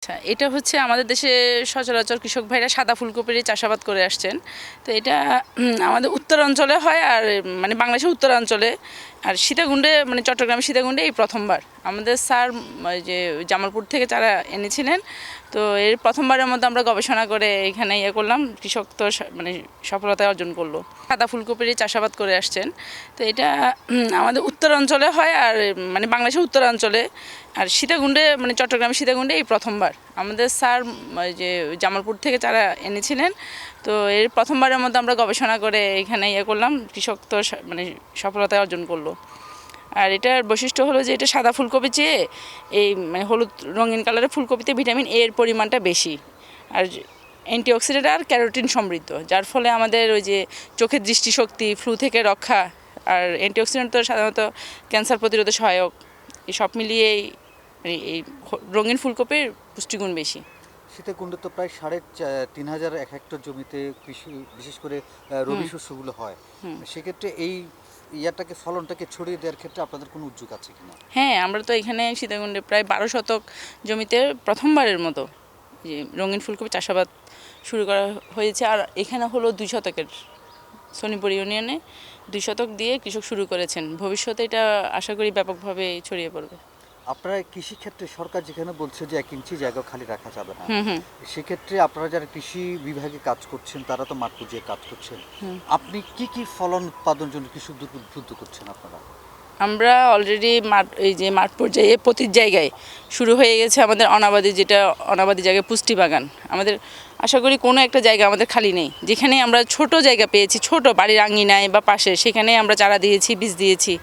আচ্ছা, এটা হচ্ছে আমাদের দেশে সচরাচর কৃষক ভাইরা সাদা ফুলকপির চাষাবাদ করে আসছেন। তো এটা আমাদের উত্তর অঞ্চলে হয়, আর মানে বাংলাদেশের উত্তরাঞ্চলে, আর সীতাকুণ্ডে মানে চট্টগ্রামের সীতাকুণ্ডে এই প্রথমবার আমাদের স্যার ওই যে জামালপুর থেকে চারা এনেছিলেন। তো এর প্রথমবারের মধ্যে আমরা গবেষণা করে এখানে করলাম, কৃষক তো মানে সফলতা অর্জন করলো। সাদা ফুলকপির চাষাবাদ করে আসছেন। তো এটা আমাদের উত্তর অঞ্চলে হয়, আর মানে বাংলাদেশের উত্তরাঞ্চলে, আর সীতাকুণ্ডে মানে চট্টগ্রামের সীতাকুণ্ডে এই প্রথমবার আমাদের স্যার ওই যে জামালপুর থেকে চারা এনেছিলেন। তো এর প্রথমবারের মধ্যে আমরা গবেষণা করে এখানে করলাম, কৃষক তো মানে সফলতা অর্জন করলো। আর এটার বৈশিষ্ট্য হলো যে এটা সাদা ফুলকপি চেয়ে এই মানে হলুদ রঙিন কালারের ফুলকপিতে ভিটামিন এ এর পরিমাণটা বেশি, আর অ্যান্টিঅক্সিডেন্ট আর ক্যারোটিন সমৃদ্ধ, যার ফলে আমাদের ওই যে চোখের দৃষ্টিশক্তি, ফ্লু থেকে রক্ষা, আর অ্যান্টিঅক্সিডেন্ট তো সাধারণত ক্যান্সার প্রতিরোধে সহায়ক। এই সব মিলিয়েই এই রঙিন ফুলকপির পুষ্টিগুণ বেশি। সীতাকুণ্ডে তো প্রায় 3,500 এক হেক্টর জমিতে কৃষি, বিশেষ করে রবি শস্যগুলো হয়। সেক্ষেত্রে এই ইয়াটাকে, ফলনটাকে ছড়িয়ে দেওয়ার ক্ষেত্রে আপনাদের কোনো উদ্যোগ আছে কিনা? হ্যাঁ, আমরা তো এখানে সীতাকুণ্ডে প্রায় 12 শতক জমিতে প্রথমবারের মতো যে রঙিন ফুলকপি চাষাবাদ শুরু করা হয়েছে। আর এখানে হলো 2 শতকের, সনিপুর ইউনিয়নে 2 শতক দিয়ে কৃষক শুরু করেছেন। ভবিষ্যতে এটা আশা করি ব্যাপকভাবে ছড়িয়ে পড়বে। আপনারা কৃষিক্ষেত্রে সরকার যেখানে বলছে যে 1 ইঞ্চি জায়গা খালি রাখা যাবে না, সেক্ষেত্রে আপনারা যারা কৃষি বিভাগে কাজ করছেন তারা তো মাঠ পর্যায়ে কাজ করছেন, আপনি কি কি ফলন উৎপাদনের জন্য কৃষকদের উদ্বুদ্ধ করছেন আপনারা? আমরা অলরেডি মাঠ পর্যায়ে প্রতি জায়গায় শুরু হয়ে গেছে আমাদের অনাবাদি, যেটা অনাবাদি জায়গায় পুষ্টি বাগান। আমাদের আশা করি কোনো একটা জায়গা আমাদের খালি নেই, যেখানে আমরা ছোট জায়গা পেয়েছি, ছোট বাড়ির আঙিনায় বা পাশে, সেখানে আমরা চারা দিয়েছি, বীজ দিয়েছি।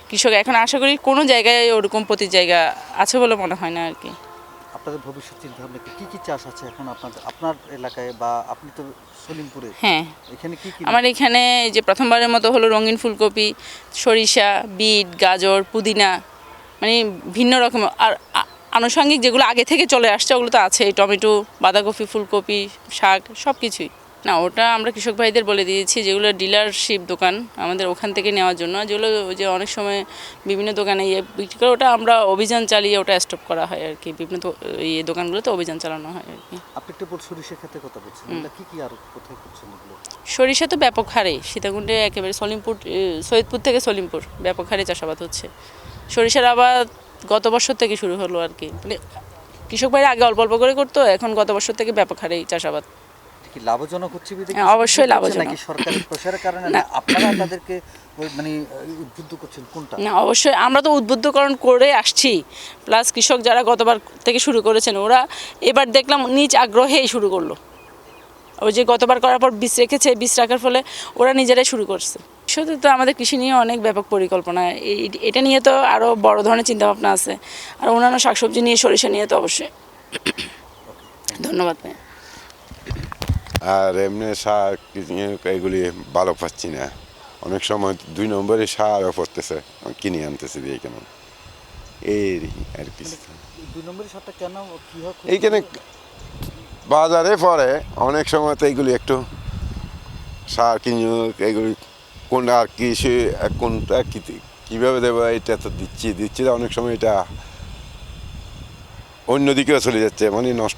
কৃষক এখন আশা করি কোনো জায়গায় ওরকম প্রতি জায়গা আছে বলে মনে হয় না আর কি। আপনাদের ভবিষ্যৎ চিন্তা ভাবনা কি কি চাষ আছে এখন আপনার এলাকায়, বা আপনি তো সলিমপুরে? হ্যাঁ, এখানে কি কি? আমার এখানে যে প্রথমবারের মতো হলো রঙিন ফুলকপি, সরিষা, বিট, গাজর, পুদিনা, মানে ভিন্ন রকম। আর আনুষঙ্গিক যেগুলো আগে থেকে চলে আসছে ওগুলো তো আছে, টমেটো, বাঁধাকপি, ফুলকপি, শাক, সব কিছুই। না, ওটা আমরা কৃষক ভাইদের বলে দিয়েছি, যেগুলো ডিলারশিপ দোকান আমাদের ওখান থেকে নেওয়ার জন্য, যেগুলো যে অনেক সময় বিভিন্ন দোকানে বিক্রি করে, ওটা আমরা অভিযান চালিয়ে ওটা স্টপ করা হয় আর কি। বিভিন্ন দোকানগুলোতে অভিযান চালানো হয় আর কি। আপনি একটু সরিষা ক্ষেত্রে কথা বলছেন, কি কি আর কোথায় করছেন এগুলো? সরিষা তো ব্যাপক হারে সীতাকুণ্ডে, একেবারে সৈয়দপুর থেকে সলিমপুর ব্যাপক হারে চাষাবাদ হচ্ছে। সরিষার আবাদ গত বছর থেকে শুরু হলো আর কি। মানে কৃষক ভাইরা আগে অল্প অল্প করে করতো, এখন গত বছর থেকে ব্যাপক হারে চাষাবাদ। কি লাভজনক হচ্ছে? অবশ্যই লাভজনক। নাকি সরকারি প্রসারের কারণে, না আপনারা তাদেরকে মানে উদ্বুদ্ধ করছেন কোনটা? না, অবশ্যই আমরা তো উদ্বুদ্ধকরণ করে আসছি, প্লাস কৃষক যারা গতবার থেকে শুরু করেছেন ওরা এবার দেখলাম নিজ আগ্রহেই শুরু করলো। ওই যে গতবার করার পর বীজ রেখেছে, বীজ রাখার ফলে ওরা নিজেরাই শুরু করছে। শুধু তো আমাদের কৃষি নিয়ে অনেক ব্যাপক পরিকল্পনা, এটা নিয়ে তো আরও বড় ধরনের চিন্তাভাবনা আছে। আর অন্যান্য শাকসবজি নিয়ে, সরিষা নিয়ে তো অবশ্যই। ধন্যবাদ ভাই। আর এমনি সার এগুলি ভালো পাচ্ছি না, অনেক সময় 2 নম্বরে সারও পড়তেছে, কিনে আনতেছে দিয়ে কেন এই আর কি। 2 নম্বরের সারটা কেন, কি হয় এইখানে বাজারে পরে অনেক সময় তো এইগুলি একটু সার কিনে, এগুলি কোনটা আর কি, সে কোনটা কীভাবে দেবো, এটা তো দিচ্ছি অনেক সময় এটা অন্যদিকেও চলে যাচ্ছে, মানে নষ্ট